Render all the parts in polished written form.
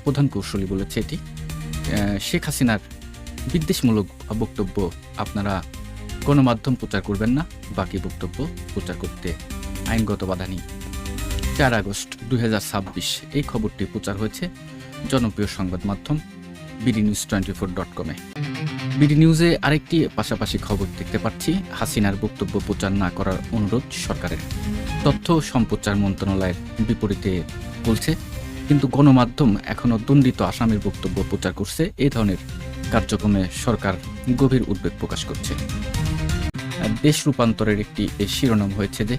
প্রধান কৌশলী বলেছে এটি। শেখ হাসিনার বিদ্বেষমূলক বক্তব্য আপনারা গণমাধ্যম প্রচার করবেন না, বাকি বক্তব্য প্রচার করতে আইনগত বাধা নেই। 4 আগস্ট 2026 এই খবরটি প্রচার হয়েছে জনপ্রিয় সংবাদ মাধ্যম bdnews24.com-এ। বিডি নিউজে আরেকটি পাশাপাশি খবর দেখতে পাচ্ছি, হাসিনার বক্তব্য প্রচার না করার অনুরোধ সরকারের। তথ্য সম্প্রচার মন্ত্রণালয়ের বিপরীতে বলছে, কিন্তু গণমাধ্যম এখনও দণ্ডিত আসামির বক্তব্য প্রচার করছে। এই ধরনের কার্যক্রমে সরকার গভীর উদ্বেগ প্রকাশ করছে। দেশ রূপান্তরের একটি শিরোনাম হয়েছে যে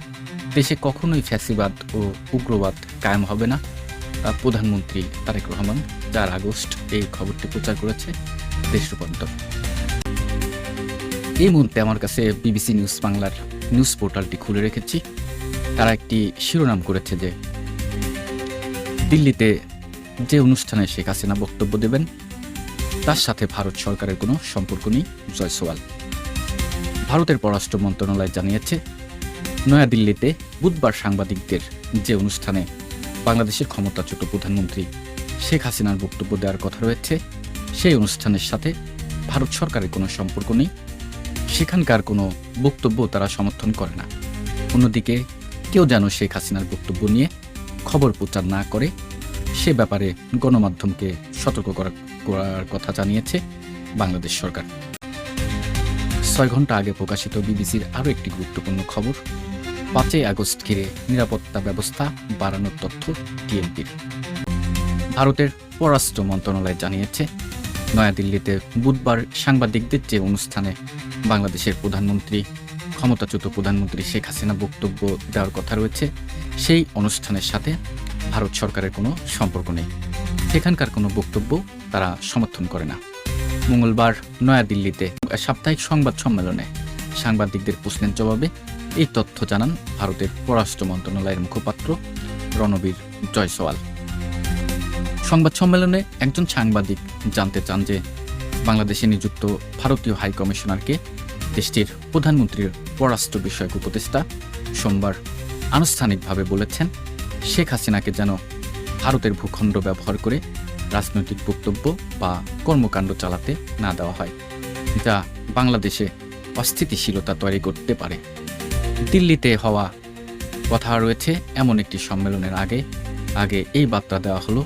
দেশে কখনোই ফ্যাসিবাদ ও উগ্রবাদ কায়েম হবে না। প্রধানমন্ত্রী তারেক রহমান 4 আগস্ট এই খবরটি প্রচার করেছে দেশ রূপান্তর। এই মুহূর্তে আমার কাছে বিবিসি নিউজ বাংলার নিউজ পোর্টালটি খুলে রেখেছি। তারা একটি শিরোনাম করেছে যে দিল্লিতে যে অনুষ্ঠানে শেখ হাসিনা বক্তব্য দেবেন তার সাথে ভারত সরকারের কোনো সম্পর্ক নেই, জয়সওয়াল। ভারতের পররাষ্ট্র মন্ত্রণালয় জানিয়েছে, নয়াদিল্লিতে বুধবার সাংবাদিকদের যে অনুষ্ঠানে বাংলাদেশের ক্ষমতাচ্যুত প্রধানমন্ত্রী শেখ হাসিনার বক্তব্য দেওয়ার কথা রয়েছে, সেই অনুষ্ঠানের সাথে ভারত সরকারের কোনো সম্পর্ক নেই। সেখানকার কোনো বক্তব্য তারা সমর্থন করে না। অন্যদিকে কেউ যেন শেখ হাসিনার বক্তব্য নিয়ে খবর প্রচার না করে সে ব্যাপারে গণমাধ্যমকে সতর্ক করার কথা জানিয়েছে বাংলাদেশ সরকার। 6 ঘন্টা আগে প্রকাশিত বিবিসির আরও একটি গুরুত্বপূর্ণ খবর, 5 আগস্ট ঘিরে নিরাপত্তা ব্যবস্থা বাড়ানোর তথ্য টিএমপির। ভারতের পররাষ্ট্র মন্ত্রণালয় জানিয়েছে, নয়াদিল্লিতে বুধবার সাংবাদিকদের যে অনুষ্ঠানে বাংলাদেশের ক্ষমতাচ্যুত প্রধানমন্ত্রী শেখ হাসিনা বক্তব্য দেওয়ার কথা রয়েছে, সেই অনুষ্ঠানের সাথে ভারত সরকারের কোনো সম্পর্ক নেই। সেখানকার কোনো বক্তব্য তারা সমর্থন করে না। মঙ্গলবার নয়াদিল্লিতে সাপ্তাহিক সংবাদ সম্মেলনে সাংবাদিকদের প্রশ্নের জবাবে এই তথ্য জানান ভারতের পররাষ্ট্র মন্ত্রণালয়ের মুখপাত্র রণবীর জয়সওয়াল। সংবাদ সম্মেলনে একজন সাংবাদিক জানতে চান যে বাংলাদেশে নিযুক্ত ভারতীয় হাই কমিশনারকে দেশটির প্রধানমন্ত্রীর পররাষ্ট্র বিষয়ক উপদেষ্টা সোমবার আনুষ্ঠানিকভাবে বলেছেন শেখ হাসিনাকে যেন ভারতের ভূখণ্ড ব্যবহার করে রাজনৈতিক বক্তব্য বা কর্মকাণ্ড চালাতে না দেওয়া হয়, যা বাংলাদেশে অস্থিতিশীলতা তৈরি করতে পারে। দিল্লিতে হওয়া কথা রয়েছে এমন একটি সম্মেলনের আগে এই বার্তা দেওয়া হলো।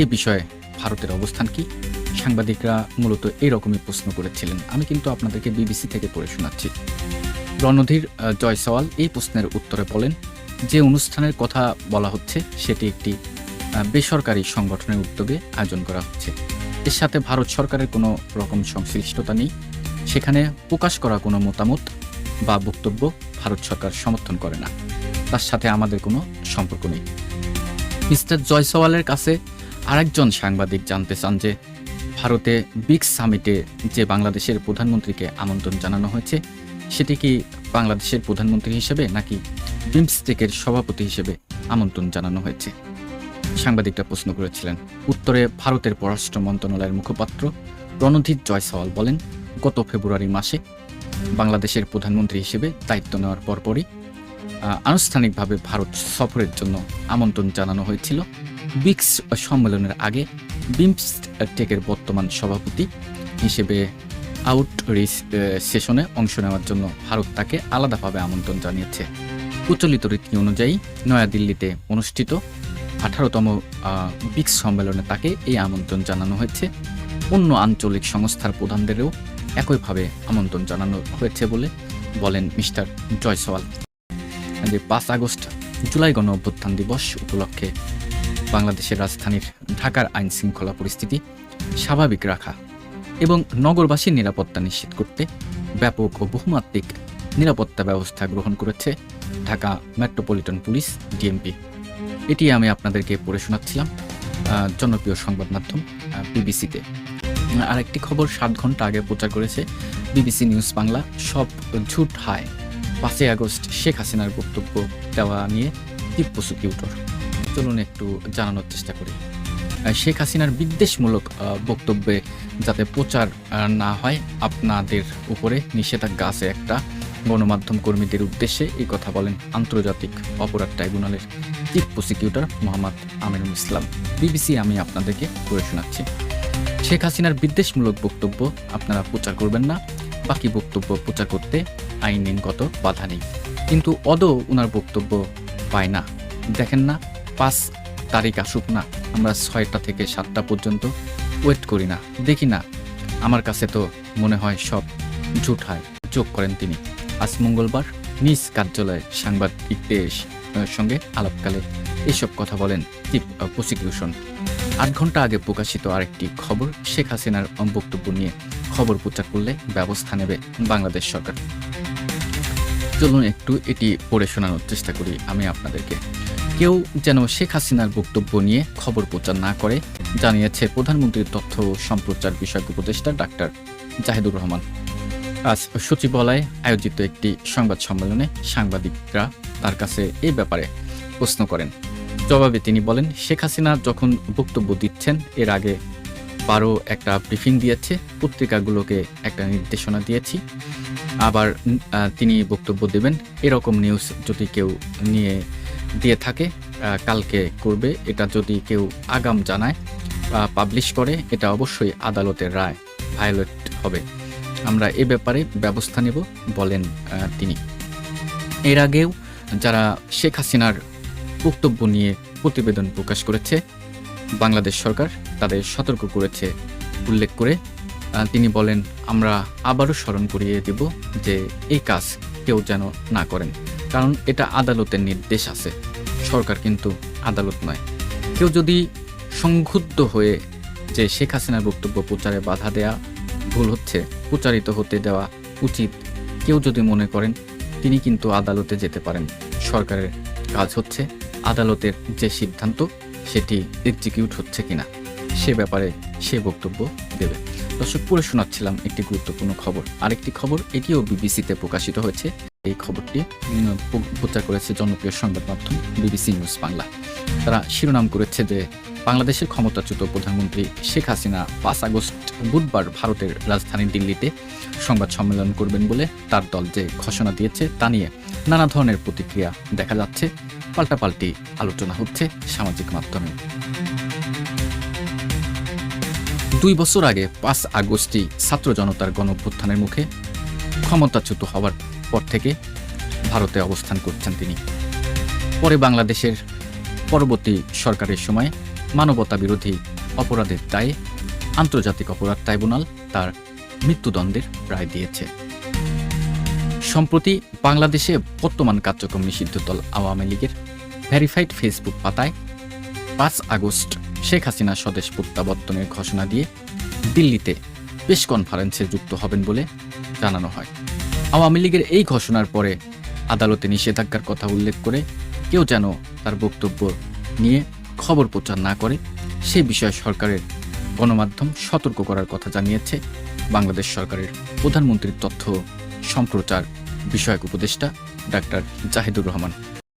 এই বিষয়ে ভারতের অবস্থান কি? সাংবাদিকরা মূলত এরকমই প্রশ্ন করেছিলেন। আমি কিন্তু আপনাদেরকে বিবিসি থেকে পড়ে শোনাচ্ছি। রণধীর জয়সওয়াল এই প্রশ্নের উত্তরে বলেন, যে অনুষ্ঠানের কথা বলা হচ্ছে সেটি একটি বেসরকারি সংগঠনের উদ্যোগে আয়োজন করা হচ্ছে। এর সাথে ভারত সরকারের কোনো রকম সংশ্লিষ্টতা নেই। সেখানে প্রকাশ করা কোনো মতামত বা বক্তব্য ভারত সরকার সমর্থন করে না। তার সাথে আমাদের কোনো সম্পর্ক নেই। মিস্টার জয়সওয়ালের কাছে আরেকজন সাংবাদিক জানতে চান যে ভারতে ব্রিক্স সামিটে যে বাংলাদেশের প্রধানমন্ত্রীকে আমন্ত্রণ জানানো হয়েছে সেটি কি বাংলাদেশের প্রধানমন্ত্রী হিসেবে নাকি বিমস্টেকের সভাপতি হিসেবে আমন্ত্রণ জানানো হয়েছে? সাংবাদিকরা প্রশ্ন করেছিলেন। উত্তরে ভারতের পররাষ্ট্র মন্ত্রণালয়ের মুখপাত্র রণধীর জয়সওয়াল বলেন, গত ফেব্রুয়ারি মাসে বাংলাদেশের প্রধানমন্ত্রী হিসেবে দায়িত্ব নেওয়ার পরপরই আনুষ্ঠানিকভাবে ভারত সফরের জন্য আমন্ত্রণ জানানো হয়েছিল। ব্রিক্স সম্মেলনের আগে বিমস্টেকের বর্তমান সভাপতি হিসেবে আউটরিচ সেশনে অংশ নেওয়ার জন্য ভারত তাকে আলাদাভাবে আমন্ত্রণ জানিয়েছে। প্রচলিত রীতি অনুযায়ী নয়াদিল্লিতে অনুষ্ঠিত 18তম ব্রিক্স সম্মেলনে তাকে এই আমন্ত্রণ জানানো হয়েছে। অন্য আঞ্চলিক সংস্থার প্রধানদেরও একইভাবে আমন্ত্রণ জানানো হয়েছে বলে বলেন মিস্টার জয়সওয়াল। যে 5 আগস্ট জুলাই গণ অভ্যুত্থান দিবস উপলক্ষে বাংলাদেশের রাজধানীর ঢাকার আইন শৃঙ্খলা পরিস্থিতি স্বাভাবিক রাখা এবং নগরবাসীর নিরাপত্তা নিশ্চিত করতে ব্যাপক ও বহুমাত্রিক নিরাপত্তা ব্যবস্থা গ্রহণ করেছে ঢাকা মেট্রোপলিটন পুলিশ ডিএমপি। এটি আমি আপনাদেরকে পড়ে শোনাচ্ছিলাম জনপ্রিয় সংবাদ মাধ্যম বিবিসিতে। আরেকটি খবর 7 ঘন্টা আগে প্রচার করেছে বিবিসি নিউজ বাংলা, সব ঝুট হায়। 5 আগস্ট শেখ হাসিনার বক্তব্য দেওয়া নিয়ে চিফ প্রসিকিউটর। চলুন একটু জানানোর চেষ্টা করি। শেখ হাসিনার বিদ্বেষমূলক বক্তব্যে যাতে প্রচার না হয় আপনাদের উপরে নিষেধাজ্ঞা আছে একটা। গণমাধ্যম কর্মীদের উদ্দেশ্যে এই কথা বলেন আন্তর্জাতিক অপরাধ ট্রাইব্যুনালের chief prosecutor Mohammad Aminul Islam. BBC আমি আপনাদেরকে পড়ে শোনাচ্ছি। শেখ হাসিনার বিদ্বেষমূলক বক্তব্য আপনারা প্রচার করবেন না, বাকি বক্তব্য প্রচার করতে আইনগত বাধা নেই। কিন্তু ওনার বক্তব্য পায় না। দেখেন না, 5 তারিখ আসুক না, আমরা 6টা থেকে 7টা পর্যন্ত ওয়েট করি না, দেখি না। আমার কাছে তো মনে হয় সব ঝুট হয়, যোগ করেন তিনি। আজ মঙ্গলবার নিজ কার্যালয়ে সাংবাদিকদের সঙ্গে আলাপকালে এসব কথা বলেন চিফ প্রসিকিউশন। 8 ঘন্টা আগে প্রকাশিত আরেকটি খবর, শেখ হাসিনার বক্তব্য নিয়ে খবর প্রচার করলে ব্যবস্থা নেবে বাংলাদেশ সরকার। চলুন একটু এটি পড়ে শোনানোর চেষ্টা করি আমি আপনাদেরকে। কেউ যেন শেখ হাসিনার বক্তব্য নিয়ে খবর প্রচার না করে, জানিয়েছে প্রধানমন্ত্রীর তথ্য ও সম্প্রচার বিষয়ক উপদেষ্টা ডাক্তার জাহিদুর রহমান। আজ সচিবালয়ে আয়োজিত একটি সংবাদ সম্মেলনে সাংবাদিকরা তার কাছে এই ব্যাপারে প্রশ্ন করেন। জবাবে তিনি বলেন, শেখ হাসিনা যখন বক্তব্য দিচ্ছেন এর আগে 12 একটা ব্রিফিং দিয়েছে, পত্রিকাগুলোকে একটা নির্দেশনা দিয়েছি, আবার তিনি বক্তব্য দেবেন। এরকম নিউজ যদি কেউ দিয়ে থাকে কালকে করবে, এটা যদি কেউ আগাম জানায় পাবলিশ করে, এটা অবশ্যই আদালতের রায় ভায়োলেট হবে। আমরা এ ব্যাপারে ব্যবস্থা নেব বলেন তিনি। এর আগেও যারা শেখ হাসিনার বক্তব্য নিয়ে প্রতিবেদন প্রকাশ করেছে বাংলাদেশ সরকার তাদের সতর্ক করেছে উল্লেখ করে তিনি বলেন, আমরা আবারও স্মরণ করিয়ে দেব যে এই কাজ কেউ যেন না করেন, কারণ এটা আদালতের নির্দেশ আছে, সরকার কিন্তু আদালত নয়। কেউ যদি সংক্ষুব্ধ হয়ে যে শেখ হাসিনার বক্তব্য প্রচারে বাধা দেয়া ভুল হচ্ছে, প্রচারিত হতে দেওয়া উচিত, কেউ যদি মনে করেন, তিনি কিন্তু আদালতে যেতে পারেন। সরকারের কাজ হচ্ছে আদালতের যে সিদ্ধান্ত সেটি এক্সিকিউট হচ্ছে কিনা সে ব্যাপারে সে বক্তব্য দেবে। দর্শক, পড়ে শোনাচ্ছিলাম একটি গুরুত্বপূর্ণ খবর। আরেকটি খবর, এটিও বিবিসিতে প্রকাশিত হয়েছে। এই খবরটি প্রচার করেছে জনপ্রিয় সংবাদ মাধ্যম বিবিসি নিউজ বাংলা। তারা শিরোনাম করেছে যে বাংলাদেশের ক্ষমতাচ্যুত প্রধানমন্ত্রী শেখ হাসিনা 5 আগস্ট বুধবার ভারতের রাজধানী দিল্লিতে সংবাদ সম্মেলন করবেন বলে তার দল যে ঘোষণা দিয়েছে তা নিয়ে নানা ধরনের প্রতিক্রিয়া দেখা যাচ্ছে, পাল্টাপাল্টি আলোচনা হচ্ছে সামাজিক মাধ্যমে। 2 বছর আগে 5 আগস্টই ছাত্র জনতার গণঅভ্যুত্থানের মুখে ক্ষমতাচ্যুত হওয়ার পর থেকে ভারতে অবস্থান করছেন তিনি। পরে বাংলাদেশের পরবর্তী সরকারের সময় মানবতা বিরোধী অপরাধের দায়ে আন্তর্জাতিক অপরাধ ট্রাইব্যুনাল তার মৃত্যুদণ্ডের রায় দিয়েছে। সম্প্রতি বাংলাদেশে বর্তমান কার্যক্রম নিষিদ্ধ দল আওয়ামী লীগের ভেরিফাইড ফেসবুক পাতায় 5 আগস্ট শেখ হাসিনা স্বদেশ প্রত্যাবর্তনের ঘোষণা দিয়ে দিল্লিতে প্রেস কনফারেন্সে যুক্ত হবেন বলে জানানো হয়। আওয়ামী লীগের এই ঘোষণার পরে আদালতে নিষেধাজ্ঞার কথা উল্লেখ করে কেউ যেন তার বক্তব্য নিয়ে খবর প্রচার না করে সে বিষয়ে সরকারের গণমাধ্যম সতর্ক করার কথা জানিয়েছে বাংলাদেশ সরকারের প্রধানমন্ত্রীর তথ্য সম্প্রচার বিষয়ক উপদেষ্টা ডাক্তার জাহিদুর রহমান।